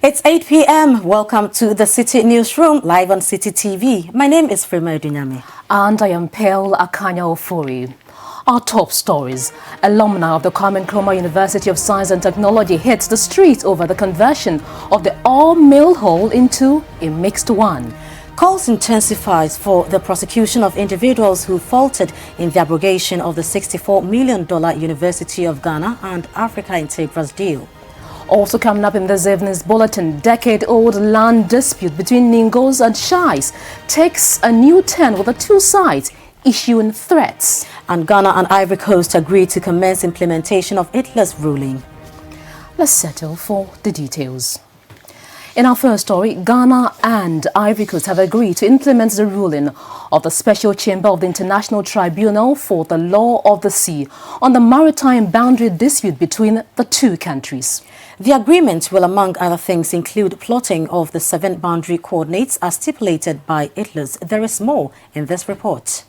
It's 8 p.m. Welcome to the Citi Newsroom, live on Citi TV. My name is Frema Edunyame. And I am Pearl Akanya Ofori. Our top stories. Alumni of the Kwame Nkrumah University of Science and Technology hits the streets over the conversion of the all-male hall into a mixed one. Calls intensifies for the prosecution of individuals who faulted in the abrogation of the $64 million University of Ghana and Africa Integras deal. Also coming up in this evening's bulletin, decade-old land dispute between Ningos and Shais takes a new turn with the two sides issuing threats. And Ghana and Ivory Coast agreed to commence implementation of Hitler's ruling. Let's settle for the details. In our first story, Ghana and Ivory Coast have agreed to implement the ruling of the Special Chamber of the International Tribunal for the Law of the Sea on the maritime boundary dispute between the two countries. The agreement will, among other things, include plotting of the 7 boundary coordinates as stipulated by Hitler's. There is more in this report.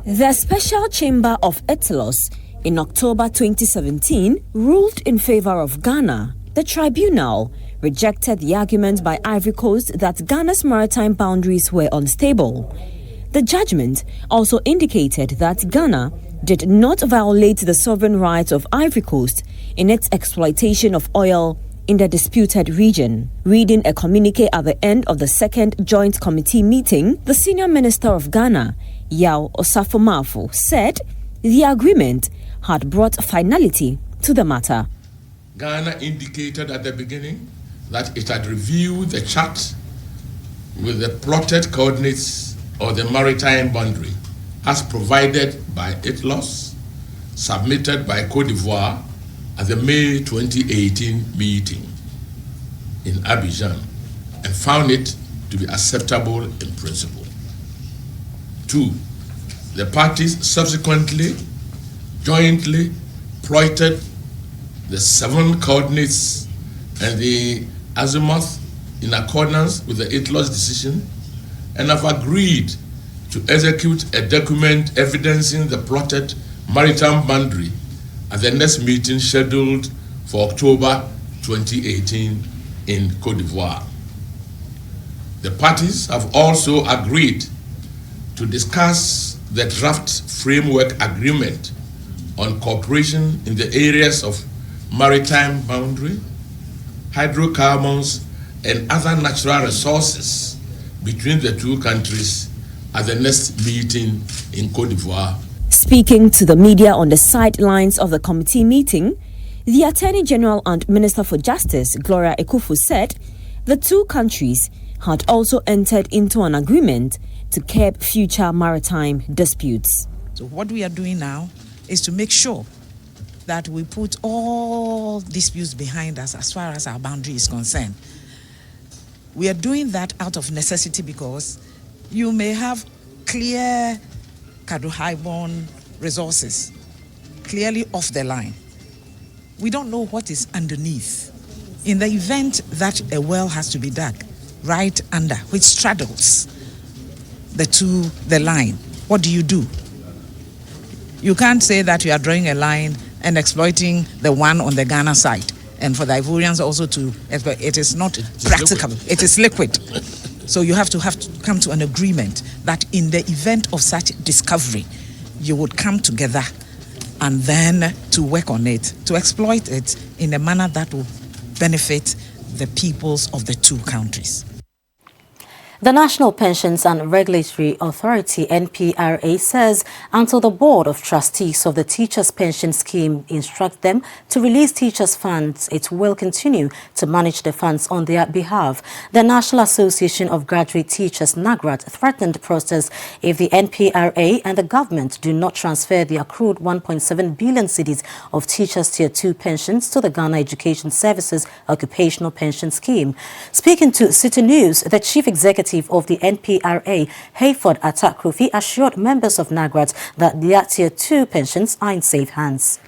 The Special Chamber of Itelos in October 2017 ruled in favor of Ghana. The tribunal rejected the argument by Ivory Coast that Ghana's maritime boundaries were unstable. The judgment also indicated that Ghana did not violate the sovereign rights of Ivory Coast in its exploitation of oil in the disputed region. Reading a communique at the end of the second joint committee meeting, the senior minister of Ghana, Yao Osafo-Maafo, said the agreement had brought finality to the matter. Ghana indicated at the beginning that it had reviewed the chart with the plotted coordinates of the maritime boundary as provided by ITLOS, submitted by Côte d'Ivoire at the May 2018 meeting in Abidjan, and found it to be acceptable in principle. 2. The parties subsequently jointly plotted the 7 coordinates and the azimuth in accordance with the ITLOS decision, and have agreed to execute a document evidencing the plotted maritime boundary at the next meeting scheduled for October 2018 in Côte d'Ivoire. The parties have also agreed to discuss the draft framework agreement on cooperation in the areas of maritime boundary, hydrocarbons, and other natural resources between the two countries at the next meeting in Côte d'Ivoire. Speaking to the media on the sidelines of the committee meeting, the Attorney General and Minister for Justice, Gloria Ekufu, said the two countries had also entered into an agreement to curb future maritime disputes. So what we are doing now is to make sure that we put all disputes behind us as far as our boundary is concerned. We are doing that out of necessity because you may have clear carbohydrate resources clearly off the line. We don't know what is underneath. In the event that a well has to be dug right under, which straddles the line, what do? You can't say that you are drawing a line and exploiting the one on the Ghana side, and for the Ivorians also to exploit. It is not practicable. It is liquid. So you have to come to an agreement that in the event of such discovery, you would come together and then to work on it, to exploit it in a manner that will benefit the peoples of the two countries. The National Pensions and Regulatory Authority, NPRA, says until the Board of Trustees of the Teachers' Pension Scheme instruct them to release teachers' funds, it will continue to manage the funds on their behalf. The National Association of Graduate Teachers, NAGRAT, threatened protest if the NPRA and the government do not transfer the accrued 1.7 billion cedis of Teachers' Tier 2 pensions to the Ghana Education Services Occupational Pension Scheme. Speaking to Citi News, the Chief Executive of the NPRA, Hayford Atakrofi, assured members of NAGRAT that their Tier 2 pensions are in safe hands.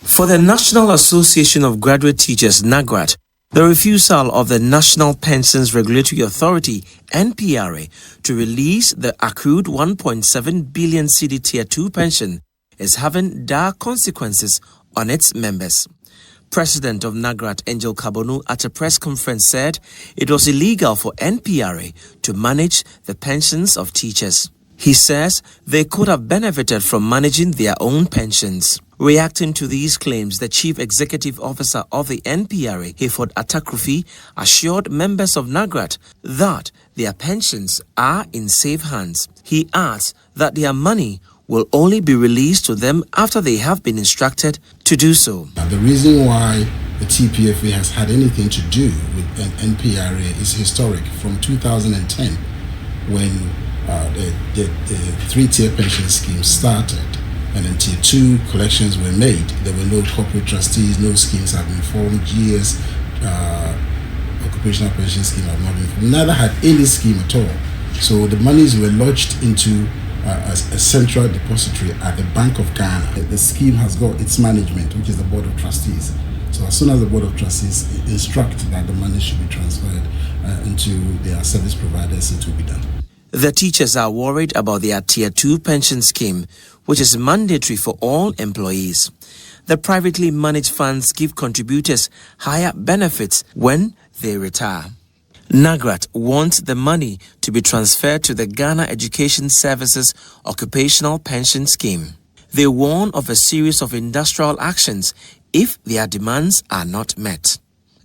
For the National Association of Graduate Teachers, NAGRAT, the refusal of the National Pensions Regulatory Authority, NPRA, to release the accrued 1.7 billion cedi Tier 2 pension is having dire consequences on its members. President of NAGRAT, Angel Kabonu, at a press conference said it was illegal for NPRA to manage the pensions of teachers. He says they could have benefited from managing their own pensions. Reacting to these claims, the Chief Executive Officer of the NPRA, Hayford Atakrufi, assured members of NAGRAT that their pensions are in safe hands. He adds that their money will only be released to them after they have been instructed to do so. The reason why the TPFA has had anything to do with an NPRA is historic. From 2010, when the three-tier pension scheme started, and in tier 2 collections were made, there were no corporate trustees, no schemes had been formed, GS, occupational pension scheme had not been formed. Neither had any scheme at all. So the monies were lodged into a central depository at the Bank of Ghana. The scheme has got its management, which is the Board of Trustees. So as soon as the Board of Trustees instruct that the money should be transferred into their service providers, it will be done. The teachers are worried about their Tier 2 pension scheme, which is mandatory for all employees. The privately managed funds give contributors higher benefits when they retire. NAGRAT wants the money to be transferred to the Ghana Education Services Occupational Pension Scheme. They warn of a series of industrial actions if their demands are not met.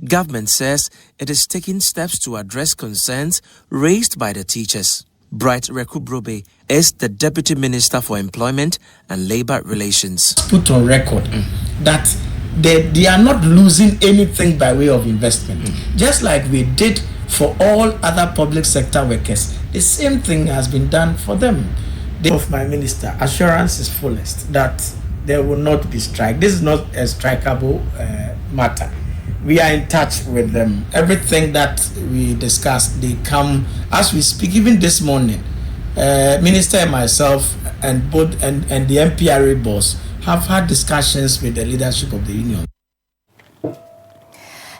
Government says it is taking steps to address concerns raised by the teachers. Bright Rekubrobe is the Deputy Minister for Employment and Labour Relations. Put on record that they are not losing anything by way of investment. Just like we did for all other public sector workers, the same thing has been done for them. Of my minister, assurance is fullest that there will not be strike. This is not a strikeable matter. We are in touch with them. Everything that we discuss, they come as we speak. Even this morning, Minister and myself and both and the NPRA boss have had discussions with the leadership of the union.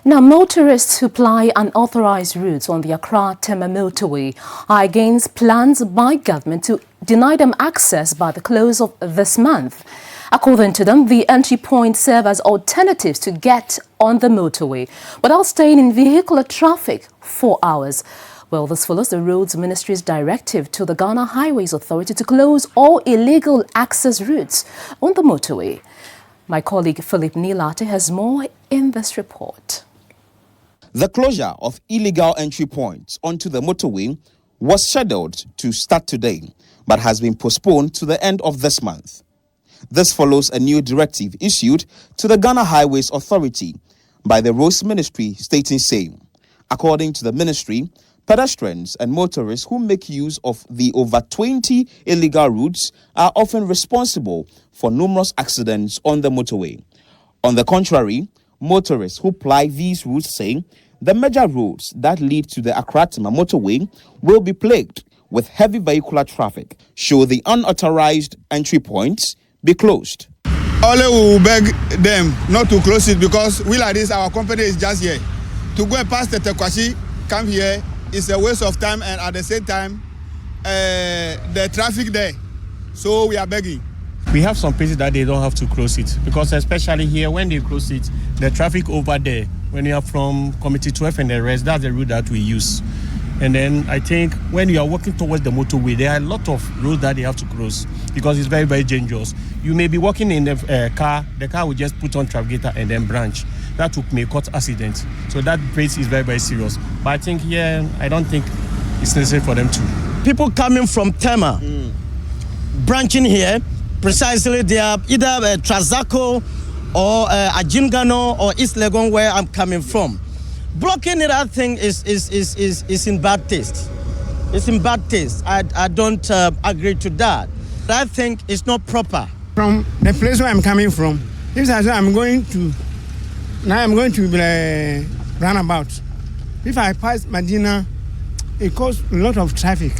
Now, motorists who ply unauthorized routes on the Accra-Tema motorway are against plans by government to deny them access by the close of this month. According to them, the entry points serve as alternatives to get on the motorway without staying in vehicular traffic for hours. Well, this follows the Roads Ministry's directive to the Ghana Highways Authority to close all illegal access routes on the motorway. My colleague Philip Nilate has more in this report. The closure of illegal entry points onto the motorway was scheduled to start today, but has been postponed to the end of this month. This follows a new directive issued to the Ghana Highways Authority by the Roads Ministry stating same. According to the ministry, pedestrians and motorists who make use of the over 20 illegal routes are often responsible for numerous accidents on the motorway. On the contrary, motorists who ply these routes say the major roads that lead to the Accra-Tema motorway will be plagued with heavy vehicular traffic. Should the unauthorized entry points be closed? Only we will beg them not to close it, because we like this, our company is just here. To go past the Tekwasi, come here, is a waste of time, and at the same time, the traffic there. So we are begging. We have some places that they don't have to close it, because especially here, when they close it, the traffic over there, when you are from Committee 12 and the rest, that's the route that we use. And then I think when you are walking towards the motorway, there are a lot of roads that they have to cross because it's very, very dangerous. You may be walking in the car will just put on trafficator and then branch. That may cause accident. So that place is very, very serious. But I think here, I don't think it's necessary for them to. People coming from Tema, branching here, precisely they are either Trazako or Ajingano or East Legon, where I'm coming from. Blocking it, I think, is in bad taste. It's in bad taste. I don't agree to that. I think it's not proper. From the place where I'm coming from, if I'm going to roundabout. If I pass Medina, it causes a lot of traffic.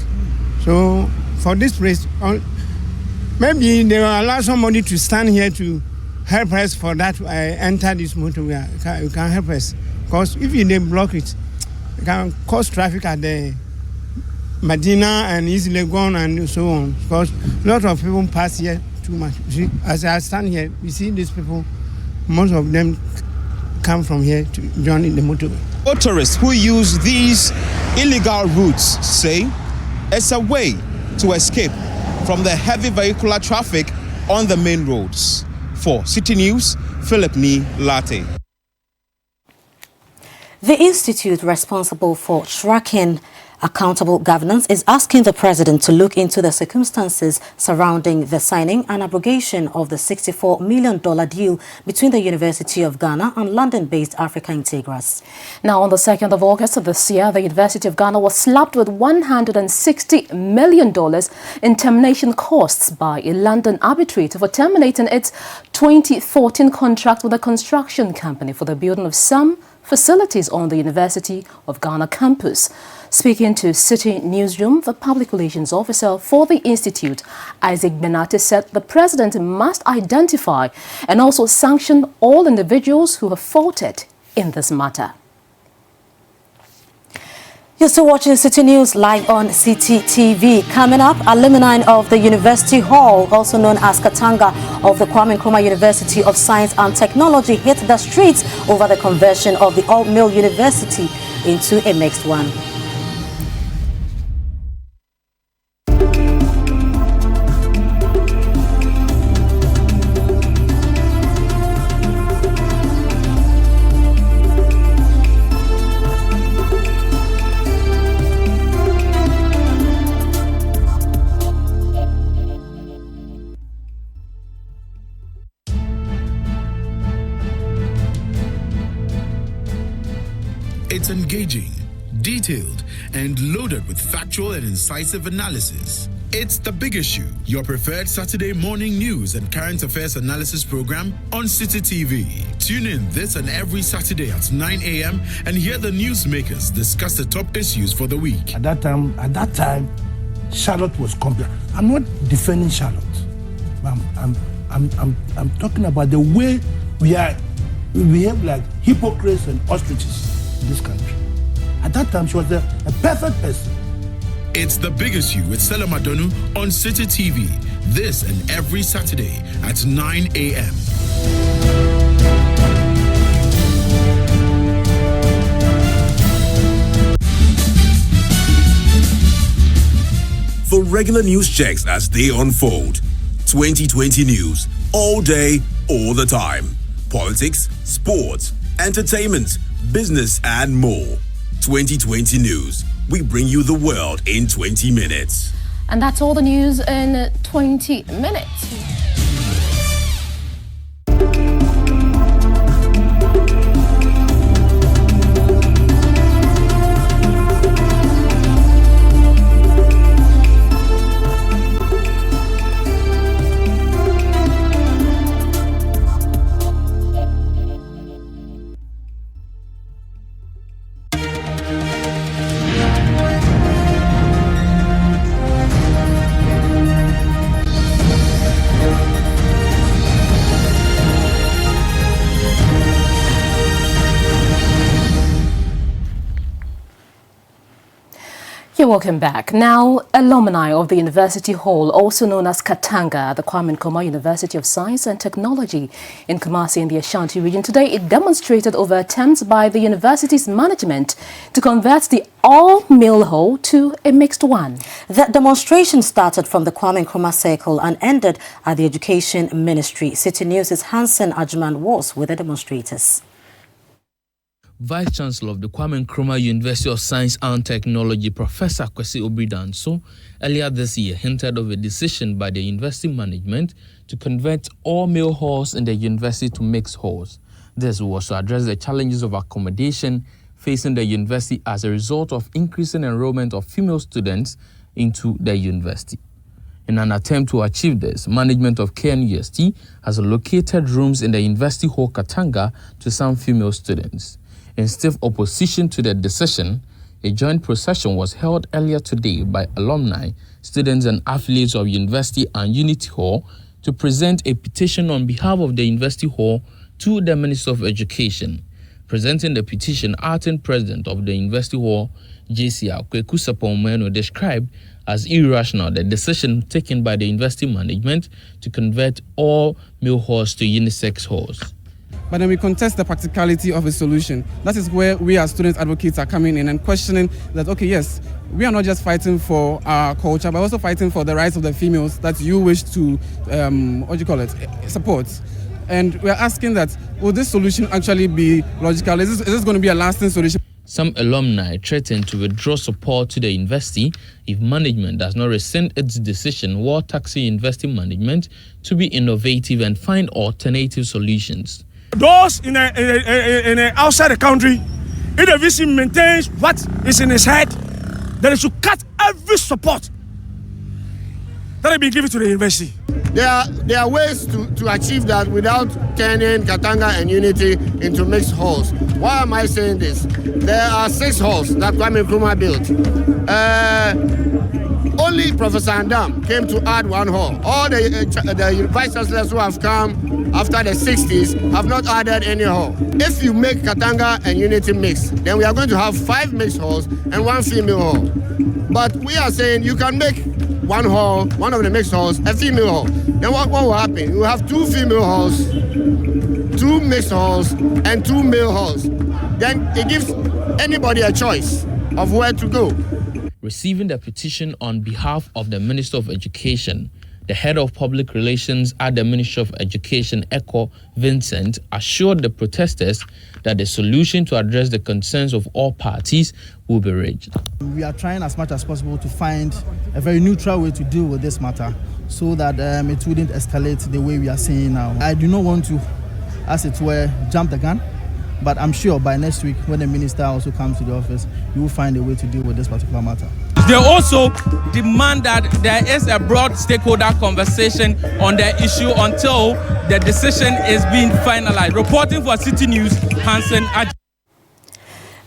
So for this place, maybe they will allow somebody to stand here to help us for that. I enter this motorway. You can help us. Because if they block it, it can cause traffic at the Medina and East Legon and so on. Because a lot of people pass here too much. You see, as I stand here, you see these people, most of them come from here to join in the motorway. Motorists who use these illegal routes say it's a way to escape from the heavy vehicular traffic on the main roads. For Citi News, Philip Ni Latte. The institute responsible for tracking accountable governance is asking the president to look into the circumstances surrounding the signing and abrogation of the $64 million deal between the University of Ghana and London-based Africa Integras. Now, on the 2nd of August of this year, the University of Ghana was slapped with $160 million in termination costs by a London arbitrator for terminating its 2014 contract with a construction company for the building of some facilities on the University of Ghana campus. Speaking to Citi Newsroom, the public relations officer for the institute, Isaac Benate, said the president must identify and also sanction all individuals who have faulted in this matter. You're still watching Citi News live on Citi TV. Coming up, alumni of the University Hall, also known as Katanga, of the Kwame Nkrumah University of Science and Technology, hit the streets over the conversion of the all-male university into a mixed one. It's engaging, detailed, and loaded with factual and incisive analysis. It's The Big Issue, your preferred Saturday morning news and current affairs analysis program on Citi TV. Tune in this and every Saturday at 9 a.m. and hear the newsmakers discuss the top issues for the week. At that time, Charlotte was complete. I'm not defending Charlotte. I'm talking about the way we behave like hypocrites and ostriches in this country. At that time, she was a perfect person. It's The Big Issue with Stella Madonu on Citi TV. This and every Saturday at 9 a.m. For regular news checks as they unfold, 2020 news all day, all the time. Politics, sports, entertainment, business, and more. 2020 news. We bring you the world in 20 minutes. And that's all the news in 20 minutes. You're welcome back. Now, alumni of the University Hall, also known as Katanga, the Kwame Nkrumah University of Science and Technology in Kumasi in the Ashanti region, today it demonstrated over attempts by the university's management to convert the all-male hall to a mixed one. That demonstration started from the Kwame Nkrumah Circle and ended at the Education Ministry. Citi News' Hansen Ajman was with the demonstrators. Vice-Chancellor of the Kwame Nkrumah University of Science and Technology, Professor Kwesi Obridanso, earlier this year hinted of a decision by the university management to convert all male halls in the university to mixed halls. This was to address the challenges of accommodation facing the university as a result of increasing enrollment of female students into the university. In an attempt to achieve this, management of KNUST has allocated rooms in the University Hall Katanga to some female students. In stiff opposition to the decision, a joint procession was held earlier today by alumni, students and affiliates of University and Unity Hall to present a petition on behalf of the University Hall to the Minister of Education. Presenting the petition, acting president of the University Hall, J.C. Kweku Sapomeno, described as irrational the decision taken by the university management to convert all male halls to unisex halls. but then we contest the practicality of a solution. That is where we as student advocates are coming in and questioning that, okay, yes, we are not just fighting for our culture, but also fighting for the rights of the females that you wish to, support. And we're asking that, will this solution actually be logical? Is this going to be a lasting solution? Some alumni threatened to withdraw support to the university if management does not rescind its decision while taxing university management to be innovative and find alternative solutions. Those in outside the country, if the VC maintains what is in his head, then they should cut every support that has been given to the university. There are ways to achieve that without turning Katanga and Unity into mixed halls. Why am I saying this? There are 6 halls that Kwame Nkrumah built. Only Professor Andam came to add 1 hall. All the vice chancellors who have come after the 60s have not added any hall. If you make Katanga and Unity mix, then we are going to have 5 mixed halls and 1 female hall. But we are saying you can make 1 hall, one of the mixed halls, a female hall. Then what will happen? You will have 2 female halls, 2 mixed halls, and 2 male halls. Then it gives anybody a choice of where to go. Receiving the petition on behalf of the Minister of Education, the head of public relations at the Ministry of Education, Echo Vincent, assured the protesters that the solution to address the concerns of all parties will be reached. We are trying as much as possible to find a very neutral way to deal with this matter so that it wouldn't escalate the way we are seeing now. I do not want to, as it were, jump the gun, but I'm sure by next week when the minister also comes to the office, we will find a way to deal with this particular matter. They also demand that there is a broad stakeholder conversation on the issue until the decision is being finalized. Reporting for Citi News, Hansen.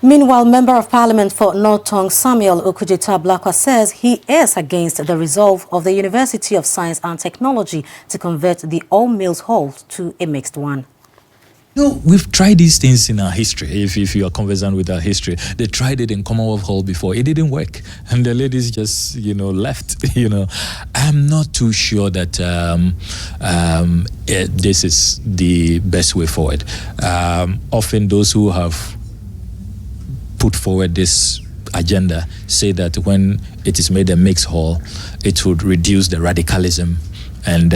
Meanwhile, Member of Parliament for North Tongue Samuel Okudzeto-Ablakwa says he is against the resolve of the University of Science and Technology to convert the all-males hall to a mixed one. No, we've tried these things in our history. If you are conversant with our history, they tried it in Commonwealth Hall before. It didn't work, and the ladies just left. I'm not too sure that this is the best way forward. Often those who have put forward this agenda say that when it is made a mixed hall, it would reduce the radicalism and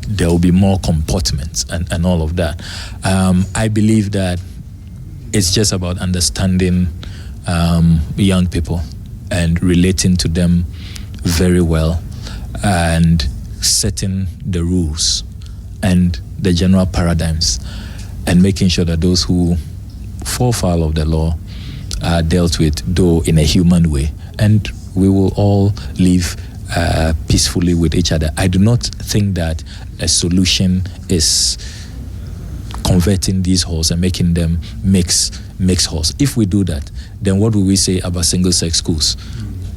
there will be more comportment and all of that. I believe that it's just about understanding young people and relating to them very well and setting the rules and the general paradigms and making sure that those who fall foul of the law are dealt with, though in a human way, and we will all live peacefully with each other. I do not think that a solution is converting these halls and making them mixed halls. If we do that, then what will we say about single-sex schools,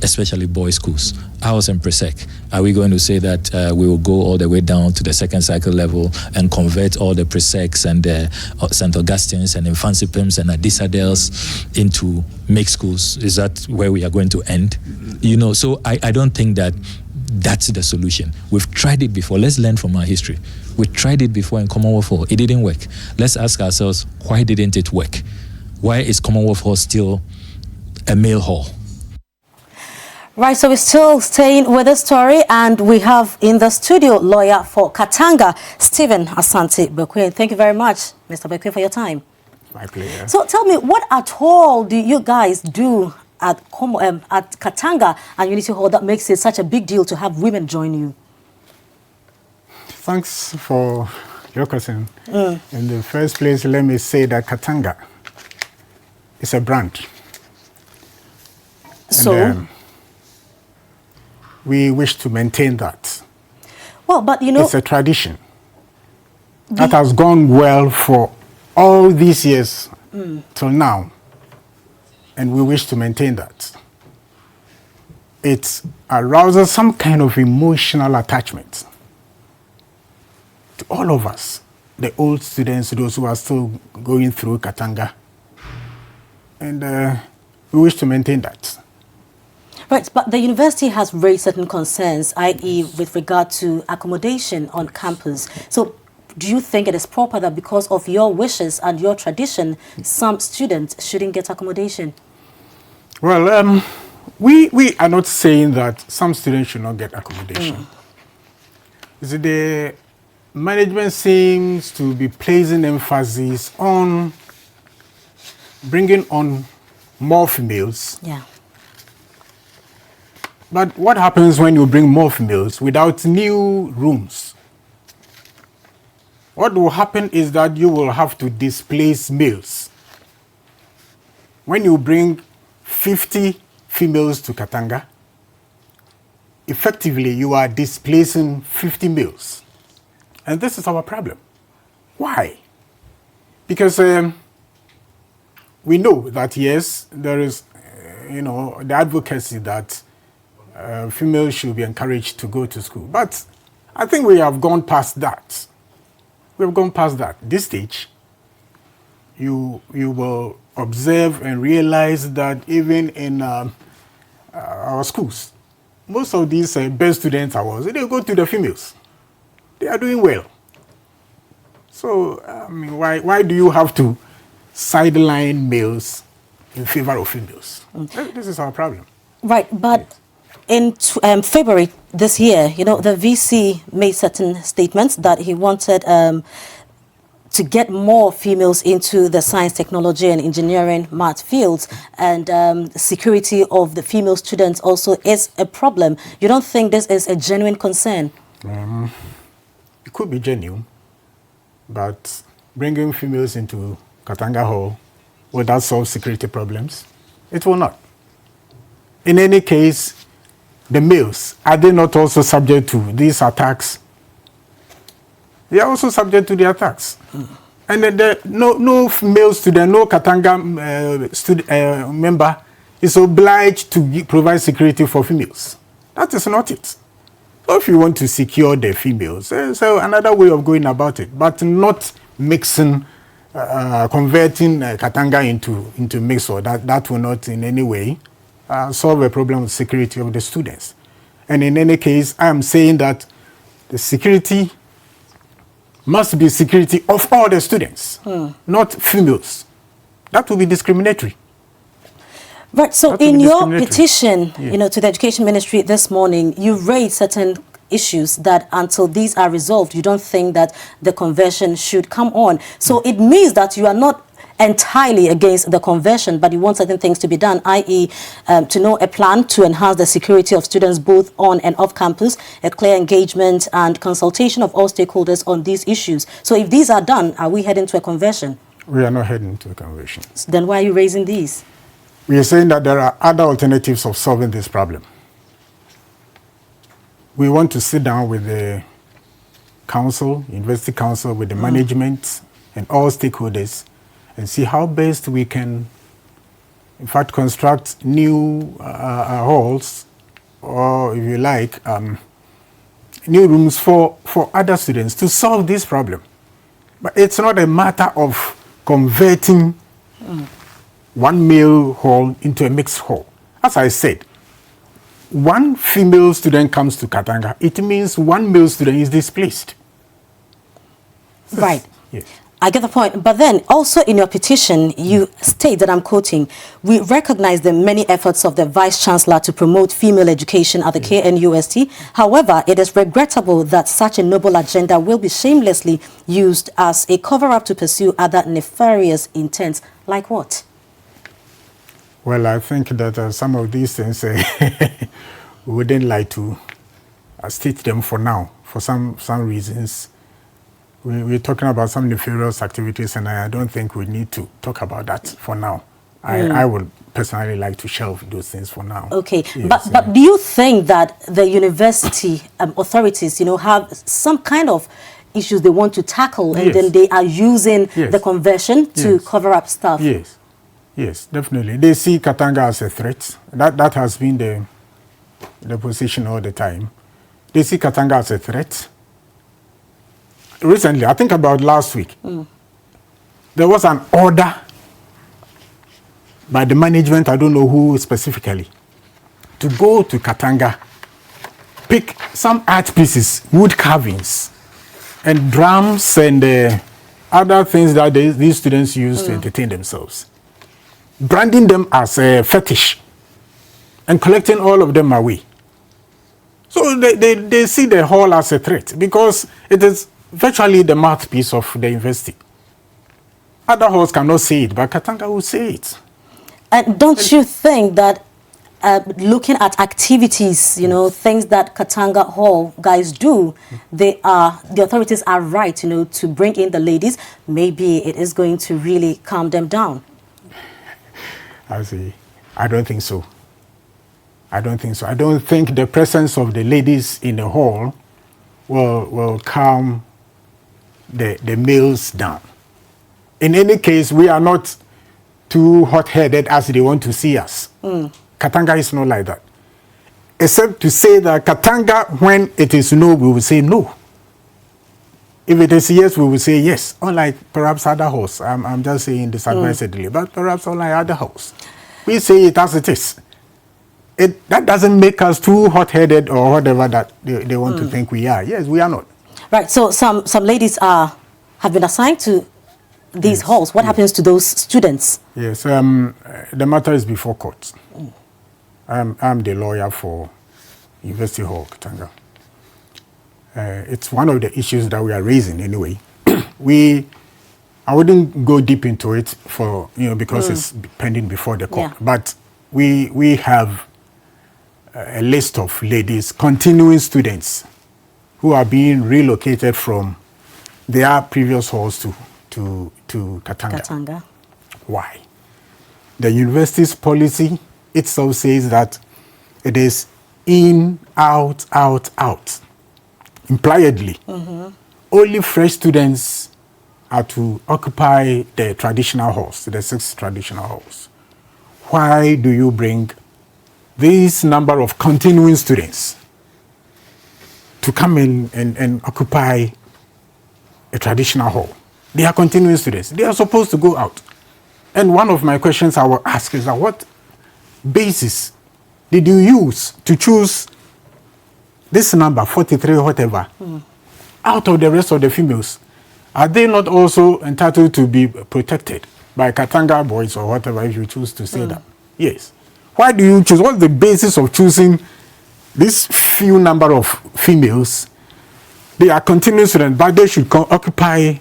especially boys' schools? House and Presec, are we going to say that we will go all the way down to the second cycle level and convert all the Presecs and the St. Augustine's and Infancipims and Adisadels into mixed schools? Is that where we are going to end? So I don't think that that's the solution. We've tried it before. Let's learn from our history. We tried it before in Commonwealth Hall. It didn't work. Let's ask ourselves, why didn't it work? Why is Commonwealth Hall still a male hall? Right, so we're still staying with the story, and we have in the studio lawyer for Katanga, Stephen Asante Bekwe. Thank you very much, Mr. Bekwe, for your time. My pleasure. So tell me, what at all do you guys do at Katanga and Unity Hall that makes it such a big deal to have women join you? Thanks for your question. In the first place, let me say that Katanga is a brand. So? We wish to maintain that. Well, but it's a tradition that has gone well for all these years till now, and we wish to maintain that. It arouses some kind of emotional attachment to all of us, the old students, those who are still going through Katanga, and we wish to maintain that. Right, but the university has raised certain concerns, i.e. with regard to accommodation on campus. So do you think it is proper that because of your wishes and your tradition, some students shouldn't get accommodation? Well, we are not saying that some students should not get accommodation. You see, the management seems to be placing emphasis on bringing on more females. Yeah. But what happens when you bring more females without new rooms? What will happen is that you will have to displace males. When you bring 50 females to Katanga, effectively you are displacing 50 males. And this is our problem. Why? Because we know that, yes, there is, the advocacy that females should be encouraged to go to school. But I think we have gone past that. We have gone past that. This stage, you will observe and realize that even in our schools, most of these best students awards, they go to the females. They are doing well. So, why do you have to sideline males in favor of females? This is our problem. Right, but in February this year, the VC made certain statements that he wanted to get more females into the science, technology, and engineering math fields, and security of the female students also is a problem. You don't think this is a genuine concern? It could be genuine, but bringing females into Katanga Hall, will that solve security problems? It will not. In any case, the males, are they not also subject to these attacks? They are also subject to the attacks. And no male student, no Katanga member is obliged to provide security for females. That is not it. So if you want to secure the females, there's another way of going about it, but not mixing, converting Katanga into mixer. That will not in any way solve a problem with security of the students. And in any case, I am saying that the security must be security of all the students, not females. That will be discriminatory. Right, so in your petition, to the Education Ministry this morning, you raised certain issues that until these are resolved, you don't think that the conversion should come on. So it means that you are not entirely against the conversion, but you want certain things to be done, i.e. to know a plan to enhance the security of students both on and off campus, a clear engagement and consultation of all stakeholders on these issues. So if these are done, are we heading to a conversion? We are not heading to a conversion. Then why are you raising these? We are saying that there are other alternatives of solving this problem. We want to sit down with the council, university council, with the management and all stakeholders and see how best we can, in fact, construct new halls, or if you like, new rooms for other students to solve this problem. But it's not a matter of converting one male hall into a mixed hall. As I said, one female student comes to Katanga, it means one male student is displaced. Right. Yes. I get the point. But then also in your petition, you state that, I'm quoting, we recognize the many efforts of the Vice Chancellor to promote female education at the KNUST. However, it is regrettable that such a noble agenda will be shamelessly used as a cover-up to pursue other nefarious intents. Like what? Well, I think that some of these things we wouldn't like to state them for now, for some reasons. We're talking about some nefarious activities, and I don't think we need to talk about that for now. I would personally like to shelve those things for now. Okay, yes, but do you think that the university authorities, have some kind of issues they want to tackle, and then they are using the conversion to cover up stuff? Yes, definitely. They see Katanga as a threat. That has been the position all the time. They see Katanga as a threat. Recently, I think about last week, there was an order by the management, I don't know who specifically, to go to Katanga, pick some art pieces, wood carvings, and drums and other things that these students use to entertain themselves, branding them as a fetish and collecting all of them away. So they see the hall as a threat because it is virtually the mouthpiece of the university. Other halls cannot say it, but Katanga will say it. And don't you think that looking at activities, things that Katanga Hall guys do, the authorities are right, to bring in the ladies? Maybe it is going to really calm them down. I don't think so. I don't think the presence of the ladies in the hall will calm the males down. In any case, we are not too hot-headed as they want to see us. Katanga is not like that. Except to say that Katanga, when it is no, we will say no. If it is yes, we will say yes. Unlike perhaps other halls. I'm just saying disadvisedly, but perhaps unlike other halls. We say it as it is. That doesn't make us too hot-headed or whatever that they want to think we are. Yes, we are not. Right, so some ladies have been assigned to these halls. What happens to those students? Yes, the matter is before court. I'm the lawyer for University Hall, Katanga. It's one of the issues that we are raising anyway. I wouldn't go deep into it because it's pending before the court. Yeah. But we have a list of ladies, continuing students, who are being relocated from their previous halls to Katanga. Why? The university's policy itself says that it is in, out, out, out. Impliedly, only fresh students are to occupy the traditional halls, the 6 traditional halls. Why do you bring this number of continuing students to come in and occupy a traditional hall? They are continuing students. They are supposed to go out. And one of my questions I will ask is that what basis did you use to choose this number, 43 whatever, out of the rest of the females? Are they not also entitled to be protected by Katanga boys or whatever, if you choose to say that? Yes. Why do you choose? What's the basis of choosing this few number of females? They are continuing students, but they should occupy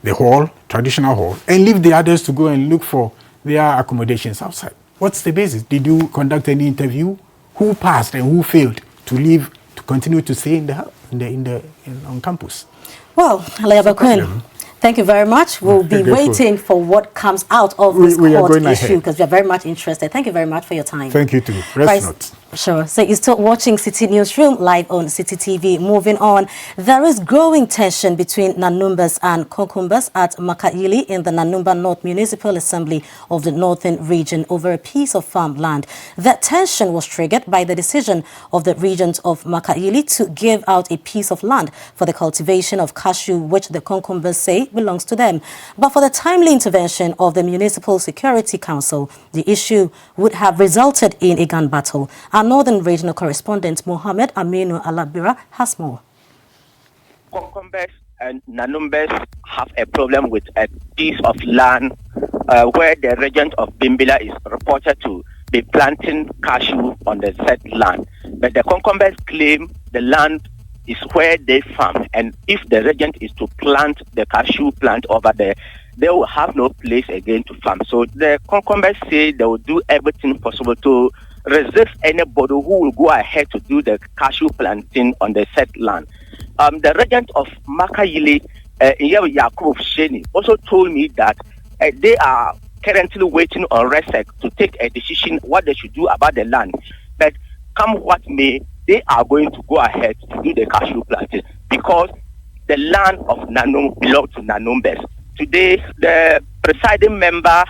the hall, traditional hall, and leave the others to go and look for their accommodations outside. What's the basis? Did you conduct any interview? Who passed and who failed to leave, to continue to stay on campus? Well, Alayaba, thank you very much. We'll be waiting for what comes out of this court issue because we are very much interested. Thank you very much for your time. Thank you too. Rest not. Sure. So you're still watching Citi Newsroom live on Citi TV. Moving on, there is growing tension between Nanumbas and Konkumbas at Makaili in the Nanumba North Municipal Assembly of the Northern Region over a piece of farmland. That tension was triggered by the decision of the regions of Makaili to give out a piece of land for the cultivation of cashew, which the Konkumbas say belongs to them. But for the timely intervention of the Municipal Security Council, the issue would have resulted in a gun battle. Our Northern Regional Correspondent Mohammed Aminu Alabira has more. Konkumbas and Nanumbas have a problem with a piece of land where the regent of Bimbila is reported to be planting cashew on the said land. But the Konkumbas claim the land is where they farm, and if the regent is to plant the cashew plant over there, they will have no place again to farm. So the Konkumbas say they will do everything possible to resist anybody who will go ahead to do the cashew planting on the said land. The regent of Makaili, Yakub Sheni, also told me that they are currently waiting on RESEC to take a decision what they should do about the land. But come what may, they are going to go ahead to do the cashew planting because the land of Nanum belongs to Nanumbas. Today, the presiding member,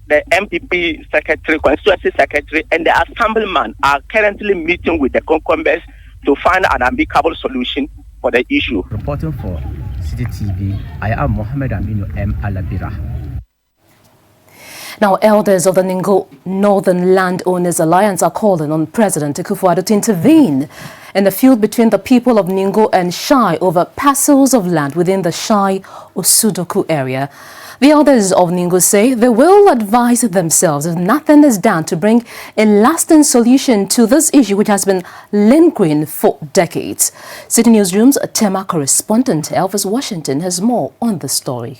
the MPP secretary, constituency secretary, and the assemblyman are currently meeting with the Konkumbas to find an amicable solution for the issue. Reporting for Citi TV, I am Mohammed Aminu M. Alabira. Now, elders of the Ningo Northern Landowners Alliance are calling on President Akufo-Addo to intervene in the feud between the people of Ningo and Shai over parcels of land within the Shai Osudoku area. The elders of Ningo say they will advise themselves if nothing is done to bring a lasting solution to this issue, which has been lingering for decades. Citi Newsroom's Tema correspondent Elvis Washington has more on the story.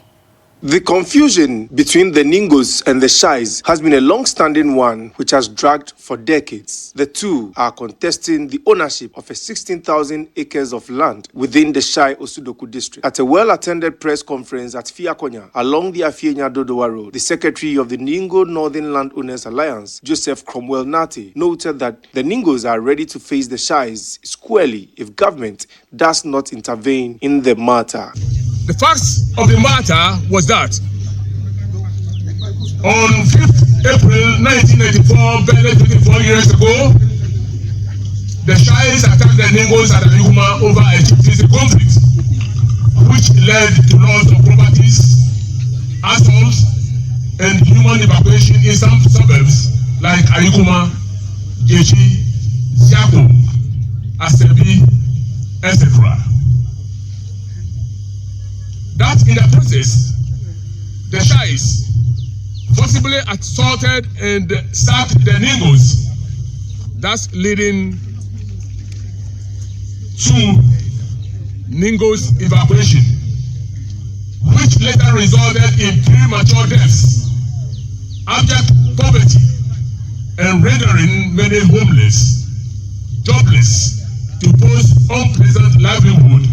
The confusion between the Ningos and the Shais has been a long-standing one which has dragged for decades. The two are contesting the ownership of a 16,000 acres of land within the Shai Osudoku district. At a well-attended press conference at Fiakonya along the Afienya-Dodowa Road, the secretary of the Ningo Northern Landowners Alliance, Joseph Cromwell Nati, noted that the Ningos are ready to face the Shais squarely if government does not intervene in the matter. The facts of the matter was that on 5th April 1994, barely 24 years ago, the Shais attacked the Ningos at Ayuma over a chieftaincy conflict, which led to loss of properties, assaults, and human evacuation in some suburbs like Ayuma, Jechi, Siako, Asebi, etc. That in the process, the Shais forcibly assaulted and sacked the Ningos, thus leading to Ningos evacuation, which later resulted in premature deaths, abject poverty, and rendering many homeless, jobless, to pose unpleasant livelihood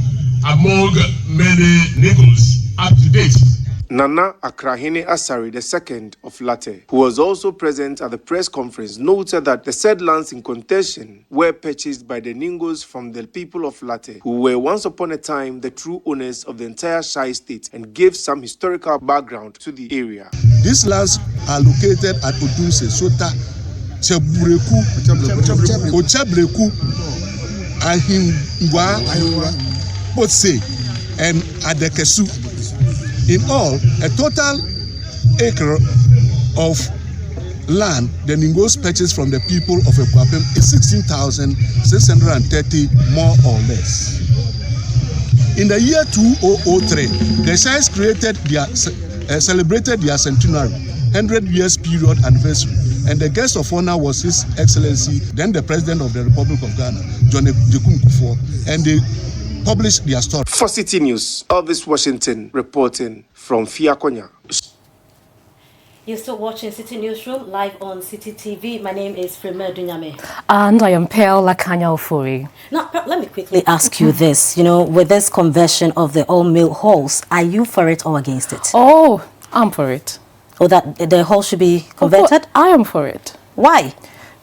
among many Ningos up to date. Nana Akrahene Asari II of Latte, who was also present at the press conference, noted that the said lands in contention were purchased by the Ningos from the people of Latte, who were once upon a time the true owners of the entire Shai state, and gave some historical background to the area. These lands are located at Odunse, Sota, Chebureku, Ochebreku, Ahingwa, Potse, and Adekesu. In all, a total acre of land the Ningos purchased from the people of Ekwapem is 16,630 more or less. In the year 2003, the Shais celebrated their centenary, 100 years period anniversary, and the guest of honor was His Excellency, then the President of the Republic of Ghana, John Jekun Kufuor, and they published their story. For Citi News, Elvis Washington reporting from Fiakonya. You're still watching Citi Newsroom live on Citi TV. My name is Frema Dunyame. And I am Pearl Lakanya Ofuri. Now, let me quickly ask you this. You know, with this conversion of the all-male halls, are you for it or against it? Oh, I'm for it. Oh, that the hall should be converted? I am for it. Why?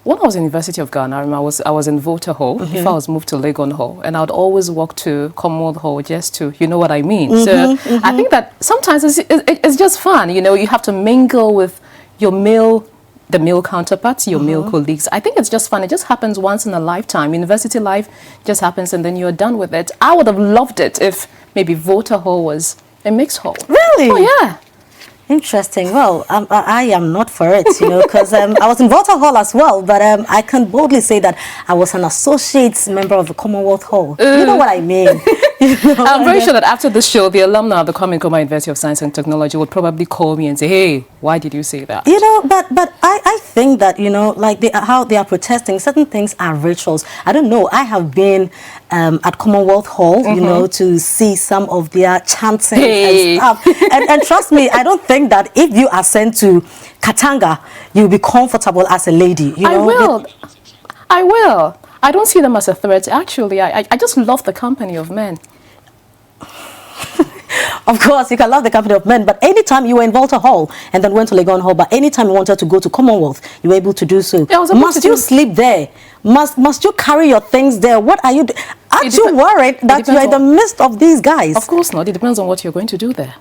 When I was in University of Ghana, I was in Voter Hall before I was moved to Legon Hall, and I would always walk to Commonwealth Hall just to, you know what I mean. So I think that sometimes it's just fun. You know, you have to mingle with your the male counterparts, your male colleagues. I think it's just fun. It just happens once in a lifetime. University life just happens, and then you're done with it. I would have loved it if maybe Voter Hall was a mixed hall. Really? Oh yeah. Interesting. Well, I am not for it, you know, because I was in Voter Hall as well, but I can boldly say that I was an associate member of the Commonwealth Hall. You know what I mean? I'm very sure that after this show, the alumni of the Kwame University of Science and Technology would probably call me and say, hey, why did you say that? You know, but I think that, you know, like how they are protesting, certain things are rituals. I don't know. I have been at Commonwealth Hall, you know, to see some of their chanting and stuff. And trust me, I don't think that if you are sent to Katanga, you'll be comfortable as a lady. You know? I will. I don't see them as a threat. Actually, I just love the company of men. Of course, you can love the company of men, but anytime you were in Volta Hall and then went to Legon Hall, but anytime you wanted to go to Commonwealth, you were able to do so. Yeah, must you sleep there? Must you carry your things there? What are you doing? Aren't you worried that you're in the midst of these guys? Of course not. It depends on what you're going to do there.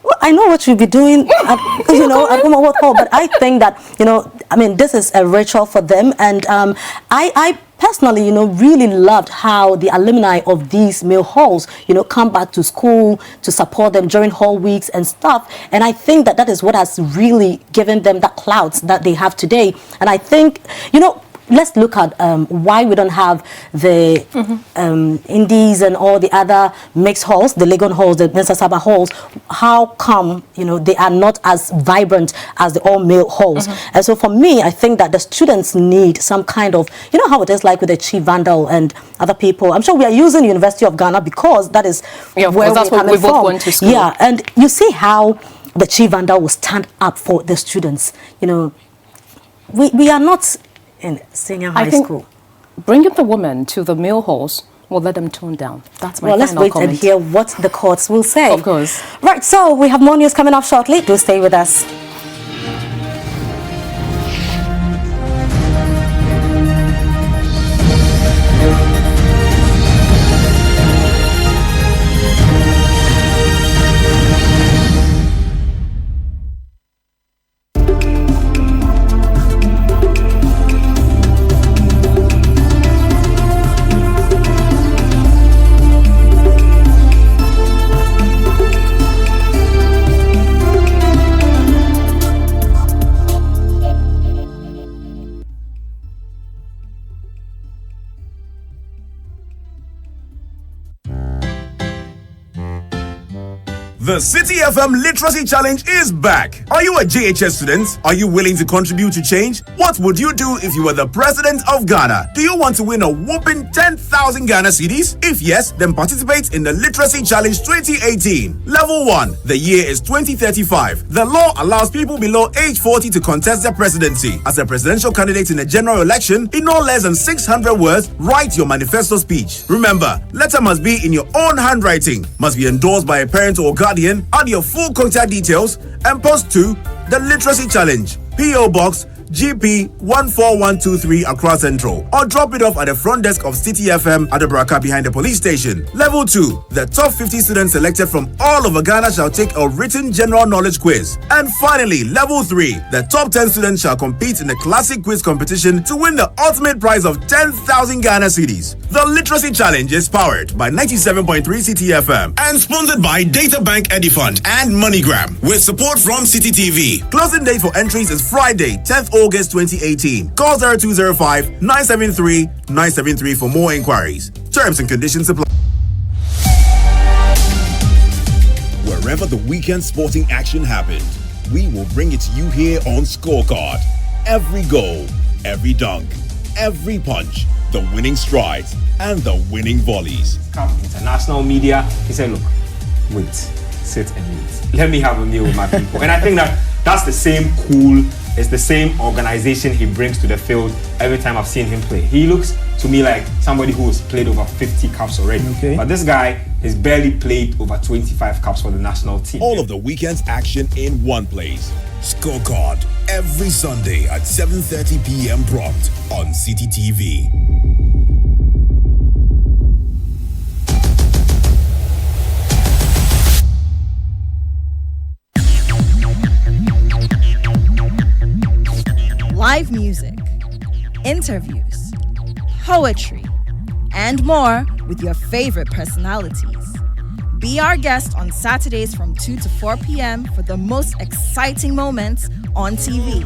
Well, I know what you'll be doing at, you know, at Commonwealth Hall, but I think that, you know, I mean, this is a ritual for them, and I personally, you know, really loved how the alumni of these male halls, you know, come back to school to support them during hall weeks and stuff. And I think that that is what has really given them that clout that they have today. And I think, you know, let's look at why we don't have the indies and all the other mixed halls, the Legon halls, the Mensasaba halls. How come, they are not as vibrant as the all-male halls? And so for me, I think that the students need some kind of, how it is like with the Chief Vandal and other people. I'm sure we are using University of Ghana because that is where we're coming from. Both went to school. Yeah, and you see how the Chief Vandal will stand up for the students. We are not in senior high school. Bringing the women to the male halls will let them tone down. That's my final comment. Well, let's wait and hear what the courts will say. Of course. Right, so we have more news coming up shortly. Do stay with us. The Citi FM Literacy Challenge is back. Are you a JHS student? Are you willing to contribute to change? What would you do if you were the president of Ghana? Do you want to win a whopping 10,000 Ghana cedis? If yes, then participate in the Literacy Challenge 2018. Level 1. The year is 2035. The law allows people below age 40 to contest the presidency. As a presidential candidate in a general election, in no less than 600 words, write your manifesto speech. Remember, letter must be in your own handwriting, must be endorsed by a parent or guardian. Add your full contact details and post to the Literacy Challenge, P.O. Box GP 14123 Accra Central, or drop it off at the front desk of Citi FM at the Braka behind the police station. Level 2. The top 50 students selected from all over Ghana shall take a written general knowledge quiz. And finally, Level 3. The top 10 students shall compete in the classic quiz competition to win the ultimate prize of 10,000 Ghana cedis. The Literacy Challenge is powered by 97.3 Citi FM and sponsored by Data Bank Edifund and MoneyGram with support from Citi TV. Closing date for entries is Friday, 10th August 2018. Call 0205-973-973 for more inquiries. Terms and conditions apply. Wherever the weekend sporting action happened, we will bring it to you here on Scorecard. Every goal, every dunk, every punch, the winning strides, and the winning volleys. International media, he said, look, wait, sit and wait. Let me have a meal with my people. And I think that's the same cool, it's the same organization he brings to the field every time I've seen him play. He looks to me like somebody who has played over 50 caps already. Okay. But this guy has barely played over 25 caps for the national team. All of the weekend's action in one place. Scorecard, every Sunday at 7:30 p.m. prompt on Citi TV. Live music, interviews, poetry, and more with your favorite personalities. Be our guest on Saturdays from 2 to 4 p.m. for the most exciting moments on TV.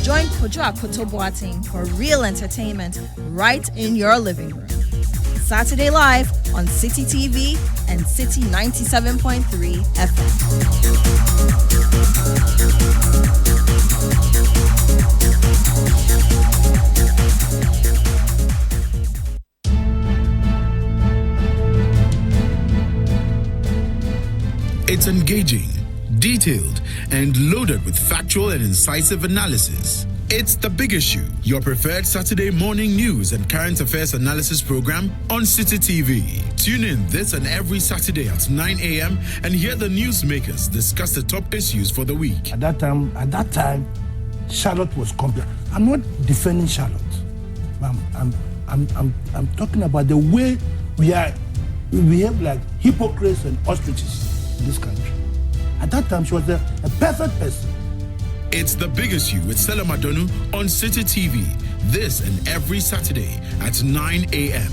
Join Kojo Akoto Boateng for real entertainment right in your living room. Saturday live on Citi TV and Citi 97.3 FM. It's engaging, detailed, and loaded with factual and incisive analysis. It's The Big Issue, your preferred Saturday morning news and current affairs analysis program on Citi TV. Tune in this and every Saturday at 9 a.m. and hear the newsmakers discuss the top issues for the week. At that time, Charlotte was complete. I'm not defending Charlotte. I'm talking about the way we behave like hypocrites and ostriches in this country. At that time, she was a perfect person. It's The Big Issue with Stella Madonu on Citi TV. This and every Saturday at 9 a.m.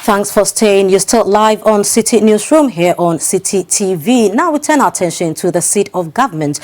Thanks for staying. You're still live on Citi Newsroom here on Citi TV. Now we turn our attention to the seat of government.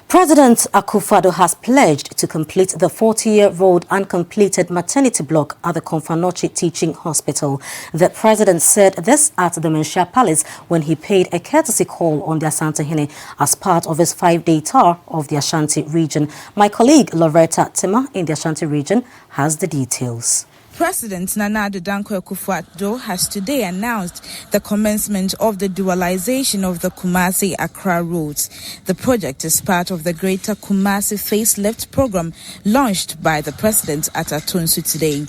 President Akufo-Addo has pledged to complete the 40-year-old uncompleted maternity block at the Komfanochi Teaching Hospital. The president said this at the Menchia Palace when he paid a courtesy call on the Asantehene as part of his 5-day tour of the Ashanti region. My colleague Loretta Tima in the Ashanti region has the details. President Nana Addo Dankwa Akufo-Addo has today announced the commencement of the dualization of the Kumasi-Accra roads. The project is part of the Greater Kumasi Facelift program launched by the president at Atonsu today.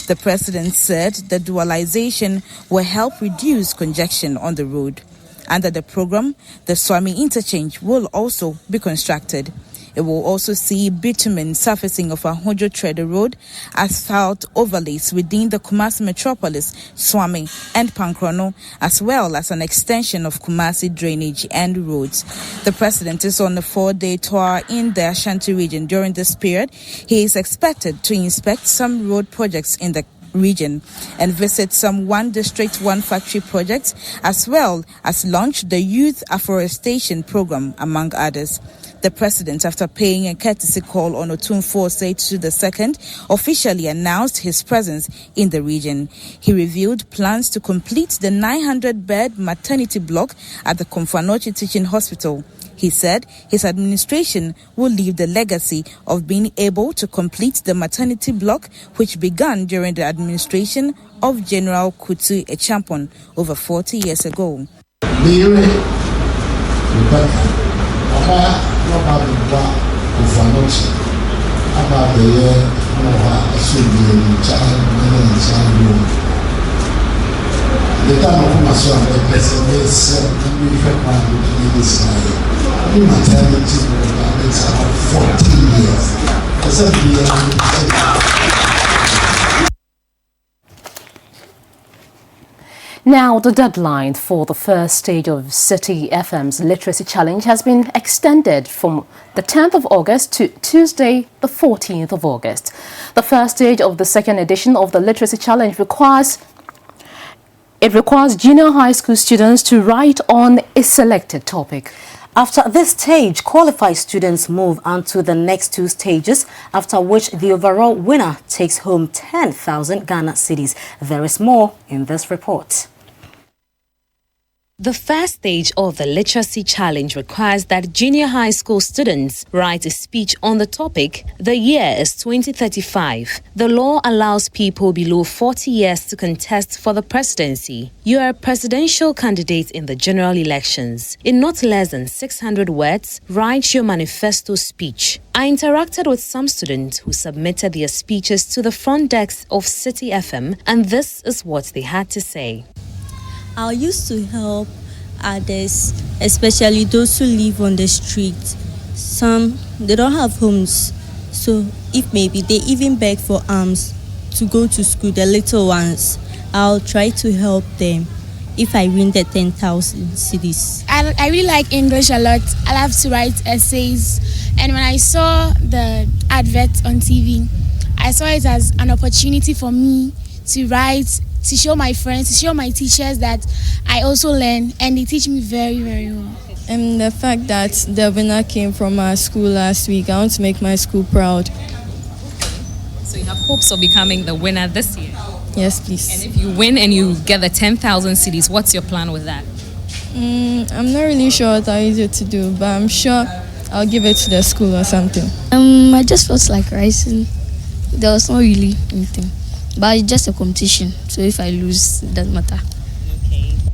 The president said the dualization will help reduce congestion on the road. Under the program, the Swami interchange will also be constructed. It will also see bitumen surfacing of Ahojo Trader Road, asphalt overlays within the Kumasi metropolis, Swami and Pankrono, as well as an extension of Kumasi drainage and roads. The president is on a 4-day tour in the Ashanti region. During this period, he is expected to inspect some road projects in the region and visit some One District, One Factory projects, as well as launch the Youth Afforestation Program, among others. The president, after paying a courtesy call on Otumfuo Osei II, officially announced his presence in the region. He revealed plans to complete the 900-bed maternity block at the Komfanochi Teaching Hospital. He said his administration will leave the legacy of being able to complete the maternity block, which began during the administration of General Kutu Echampon over 40 years ago. Now, the deadline for the first stage of Citi FM's Literacy Challenge has been extended from the 10th of August to Tuesday, the 14th of August. The first stage of the second edition of the Literacy Challenge requires junior high school students to write on a selected topic. After this stage, qualified students move on to the next 2 stages, after which the overall winner takes home 10,000 Ghana cedis. There is more in this report. The first stage of the Literacy Challenge requires that junior high school students write a speech on the topic. The year is 2035. The law allows people below 40 years to contest for the presidency. You are a presidential candidate in the general elections. In not less than 600 words, write your manifesto speech. I interacted with some students who submitted their speeches to the front desk of Citi FM, and this is what they had to say. I used to help others, especially those who live on the street. Some, they don't have homes. So if maybe they even beg for alms to go to school, the little ones, I'll try to help them if I win the 10,000 cedis. I really like English a lot. I love to write essays. And when I saw the advert on TV, I saw it as an opportunity for me to write, to show my friends, to show my teachers that I also learn, and they teach me very, very well. And the fact that the winner came from our school last week, I want to make my school proud. So you have hopes of becoming the winner this year? Yes, please. And if you win and you get the 10,000 cedis, what's your plan with that? I'm not really sure what I use it to do, but I'm sure I'll give it to the school or something. I just felt like rising. There was not really anything, but it's just a competition. So if I lose, it doesn't matter.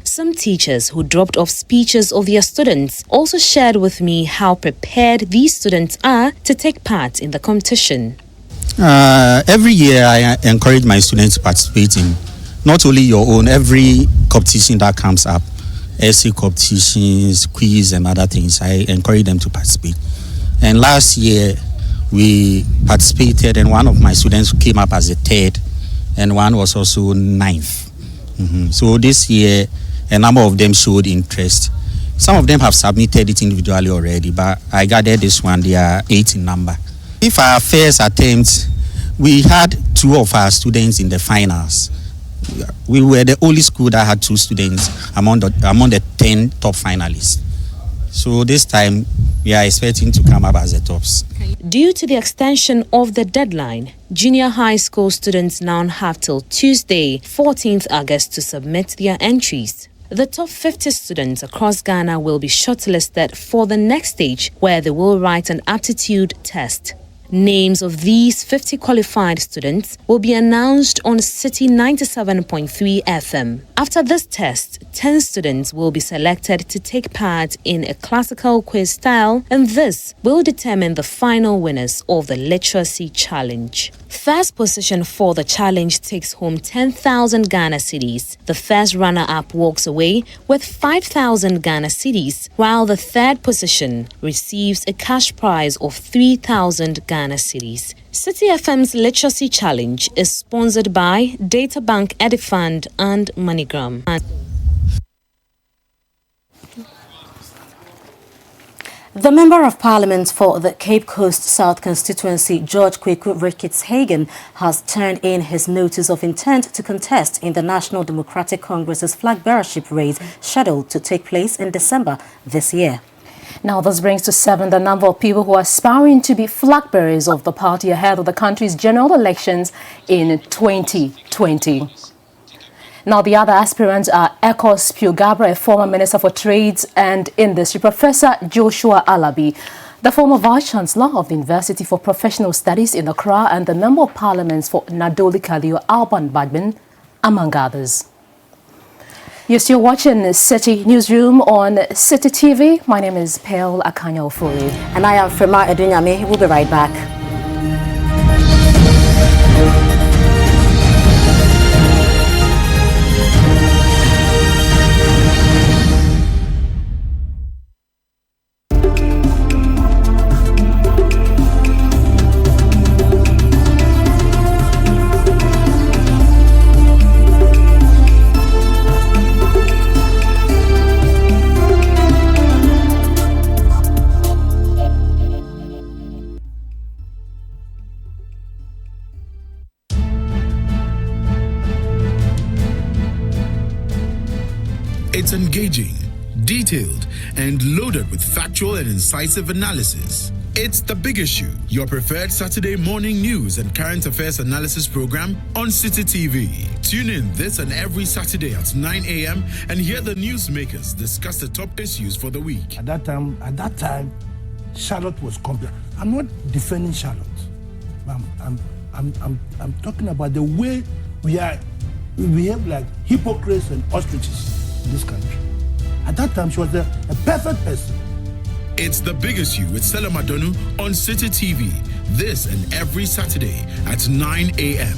Some teachers who dropped off speeches of their students also shared with me how prepared these students are to take part in the competition. Every year I encourage my students to participate in not only your own, every competition that comes up, essay competitions, quiz and other things. I encourage them to participate. And last year we participated and one of my students came up as a third and one was also ninth. So this year a number of them showed interest. Some of them have submitted it individually already, but I gathered this one, they are 8 in number. If our first attempt, we had 2 of our students in the finals. We were the only school that had 2 students among the 10 top finalists. So this time, we are expecting to come up as the tops. Due to the extension of the deadline, junior high school students now have till Tuesday, 14th August to submit their entries. The top 50 students across Ghana will be shortlisted for the next stage where they will write an aptitude test. Names of these 50 qualified students will be announced on Citi 97.3 FM. After this test, 10 students will be selected to take part in a classical quiz style, and this will determine the final winners of the literacy challenge. First position for the challenge takes home 10,000 Ghana cedis. The first runner-up walks away with 5,000 Ghana cedis, while the third position receives a cash prize of 3,000 Ghana cedis. Citi FM's Literacy Challenge is sponsored by Databank Edifund and MoneyGram. The Member of Parliament for the Cape Coast South constituency, George Kweku Ricketts-Hagen, has turned in his notice of intent to contest in the National Democratic Congress's flag bearership race scheduled to take place in December this year. Now, this brings to 7 the number of people who are aspiring to be flag bearers of the party ahead of the country's general elections in 2020. Now, the other aspirants are Ekos Piogabra, a former Minister for Trades and Industry, Professor Joshua Alabi, the former Vice-Chancellor of the University for Professional Studies in Accra, and the Member of Parliament for Nadoli Kalio, Alban Badman, among others. You're still watching Citi Newsroom on Citi TV. My name is Pearl Akanya-Ofori. And I am Frema Edunyame. We'll be right back. It's engaging, detailed, and loaded with factual and incisive analysis. It's The Big Issue, your preferred Saturday morning news and current affairs analysis program on Citi TV. Tune in this and every Saturday at 9 a.m. and hear the newsmakers discuss the top issues for the week. At that time, Charlotte was complete. I'm not defending Charlotte. I'm talking about the way we behave like hypocrites and ostriches in this country. At that time, she was a perfect person. It's The Big Issue with Stella Madonu on Citi TV. This and every Saturday at 9 a.m.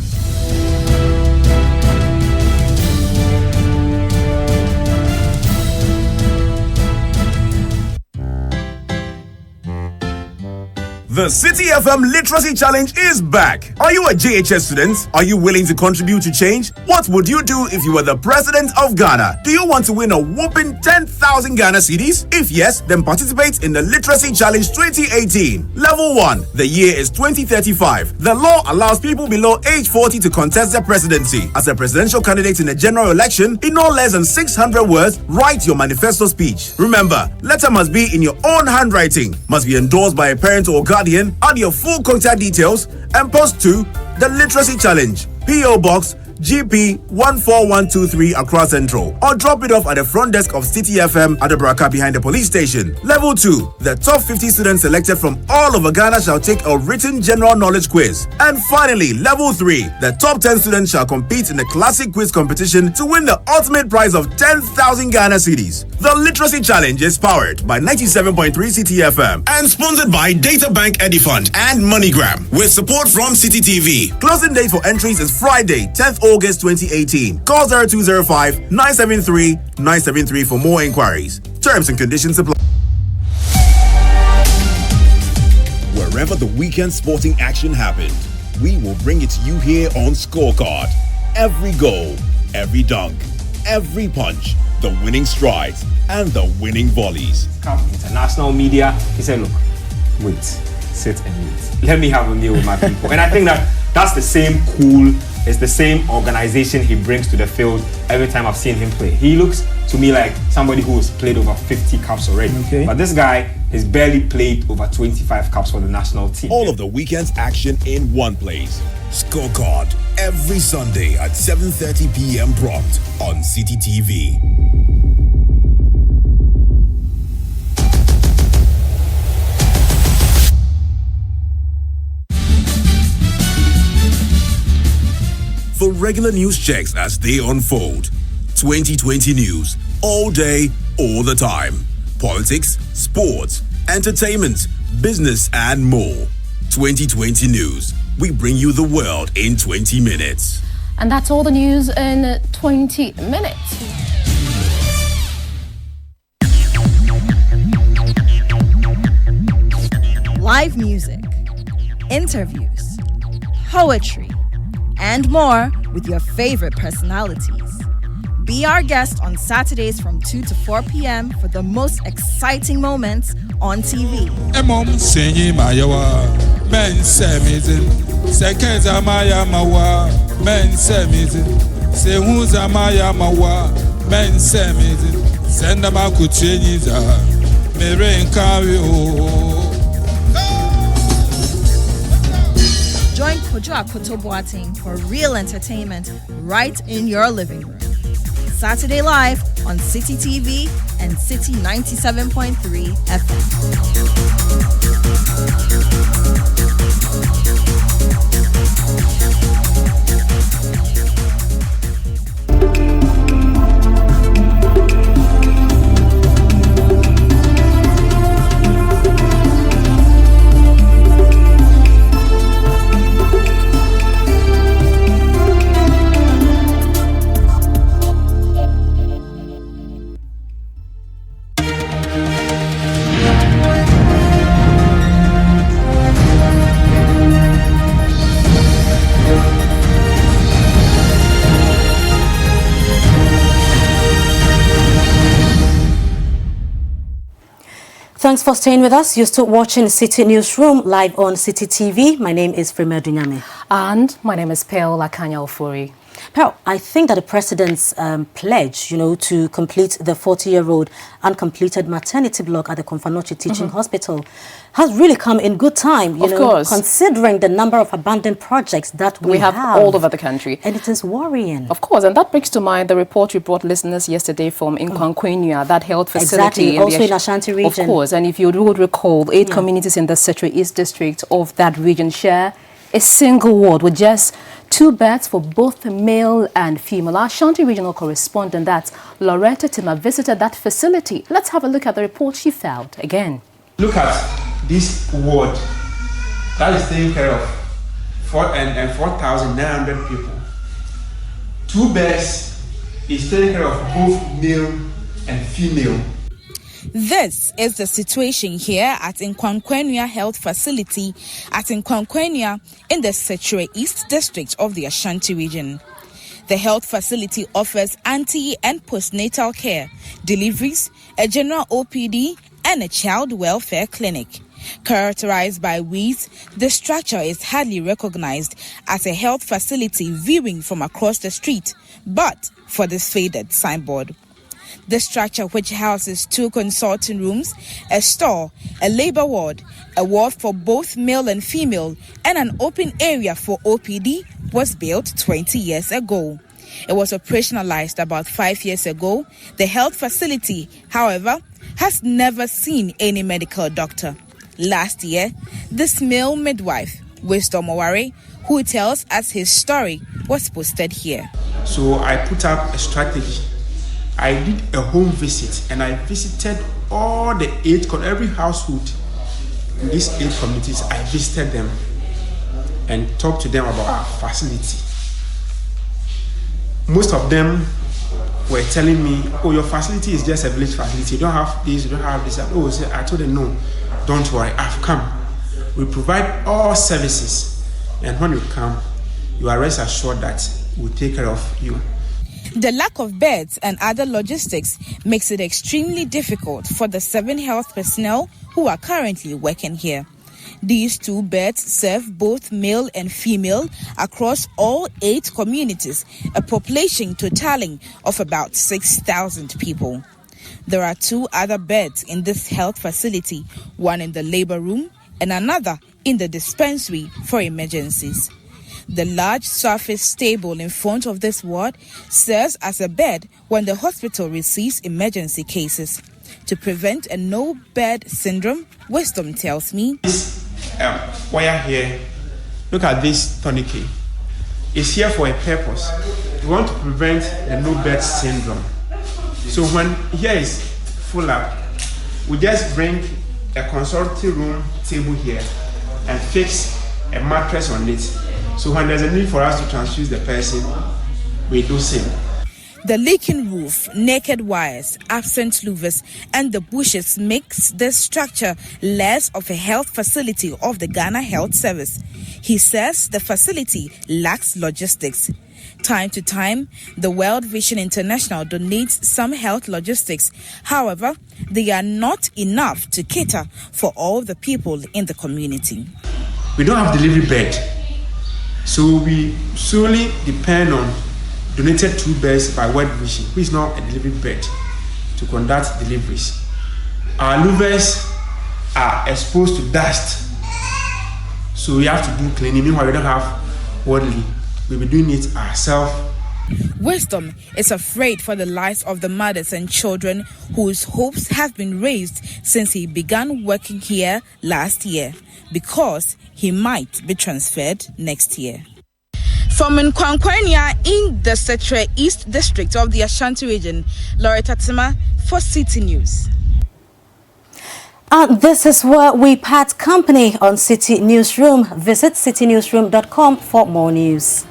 The Citi FM Literacy Challenge is back. Are you a JHS student? Are you willing to contribute to change? What would you do if you were the president of Ghana? Do you want to win a whopping 10,000 Ghana cedis? If yes, then participate in the Literacy Challenge 2018. Level 1. The year is 2035. The law allows people below age 40 to contest the presidency. As a presidential candidate in a general election, in no less than 600 words, write your manifesto speech. Remember, letter must be in your own handwriting, must be endorsed by a parent or guardian. Add your full contact details and post to the Literacy Challenge, P.O. Box GP 14123 Accra Central, or drop it off at the front desk of Citi FM at the Braka behind the police station. Level 2, the top 50 students selected from all over Ghana shall take a written general knowledge quiz. And finally, Level 3, the top 10 students shall compete in the classic quiz competition to win the ultimate prize of 10,000 Ghana cedis. The Literacy Challenge is powered by 97.3 Citi FM and sponsored by Data Bank Edifund and MoneyGram with support from Citi TV. Closing date for entries is Friday, 10th August 2018. Call 0205-973-973 for more inquiries. Terms and conditions apply. Wherever the weekend sporting action happened, we will bring it to you here on Scorecard. Every goal, every dunk, every punch, the winning strides, and the winning volleys. International media, he said, look, wait, sit and wait. Let me have a meal with my people. And I think that's the same cool, it's the same organization he brings to the field every time I've seen him play. He looks to me like somebody who's played over 50 caps already. Okay. But this guy has barely played over 25 caps for the national team. All of the weekend's action in one place. Scorecard, every Sunday at 7:30 p.m. prompt on Citi TV. For regular news checks as they unfold, 2020 news, all day, all the time. Politics, sports, entertainment, business, and more. 2020 news. We bring you the world in 20 minutes. And that's all the news in 20 minutes. Live music, interviews, poetry, and more with your favorite personalities. Be our guest on Saturdays from 2 to 4 p.m. for the most exciting moments on TV. Join Kojo Akoto Boateng for real entertainment right in your living room. Saturday live on Citi TV and Citi 97.3 FM. Thanks for staying with us. You're still watching Citi Newsroom live on Citi TV. My name is Frema Dunyame. And my name is Pearl Lakanya Ofori. Pearl, I think that the President's pledge, to complete the 40-year-old uncompleted maternity block at the Konfanochi Teaching Hospital has really come in good time, of course, considering the number of abandoned projects that we have all over the country. And it is worrying. Of course, and that brings to mind the report we brought listeners yesterday from Nkwankwenua, that health facility. Exactly, also in Ashanti region. Of course, and if you would recall, 8 communities in the Citra East district of that region share a single ward with just 2 beds for both male and female. Our Ashanti regional correspondent, that's Loretta Tima, visited that facility. Let's have a look at the report she found again. Look at this ward that is taking care of 4,900 people. 2 beds is taking care of both male and female. This is the situation here at Nkwankwenua Health Facility at Nkwankwenua in the Citra East District of the Ashanti region. The health facility offers anti- and postnatal care, deliveries, a general OPD, and a child welfare clinic. Characterized by weeds, the structure is hardly recognized as a health facility viewing from across the street, but for this faded signboard. The structure, which houses 2 consulting rooms, a store, a labor ward, a ward for both male and female, and an open area for OPD, was built 20 years ago. It was operationalized about 5 years ago. The health facility, however, has never seen any medical doctor. Last year, this male midwife, Wisdom Oware, who tells us his story, was posted here. So I put up a strategy. I did a home visit and I visited all the every household in these 8 communities. I visited them and talked to them about our facility. Most of them were telling me, oh, your facility is just a village facility. You don't have this, you don't have this. Oh, so I told them, no, don't worry, I've come. We provide all services. And when you come, you are rest assured that we'll take care of you. The lack of beds and other logistics makes it extremely difficult for the 7 health personnel who are currently working here. These 2 beds serve both male and female across all 8 communities, a population totaling of about 6,000 people. There are 2 other beds in this health facility, one in the labor room and another in the dispensary for emergencies. The large surface stable in front of this ward serves as a bed when the hospital receives emergency cases. To prevent a no-bed syndrome, Wisdom tells me, this wire here, look at this tourniquet. It's here for a purpose. We want to prevent the no-bed syndrome. So when here is full up, we just bring a consulting room table here and fix a mattress on it. So when there's a need for us to transfuse the person, we do same. The leaking roof, naked wires, absent louvers, and the bushes makes this structure less of a health facility of the Ghana Health Service. He says the facility lacks logistics. Time to time, the World Vision International donates some health logistics. However, they are not enough to cater for all the people in the community. We don't have delivery bed, so we solely depend on donated 2 beds by World Vision, which is not a delivery bed, to conduct deliveries. Our louvers are exposed to dust, so we have to do cleaning. Meanwhile, we don't have worldly. We'll be doing it ourselves. Wisdom is afraid for the lives of the mothers and children whose hopes have been raised since he began working here last year, because he might be transferred next year. From Nkwankwanya in the Citi East District of the Ashanti region, Loretta Tima for Citi News. This is where we part company on Citi Newsroom. Visit citinewsroom.com for more news.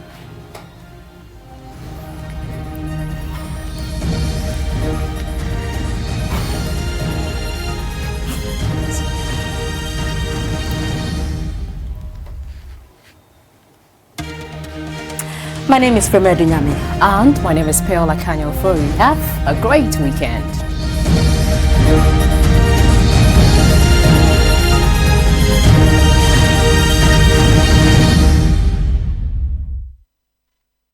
My name is Fremedu Nyame. And my name is Peola Kanyo Fori. Have a great weekend.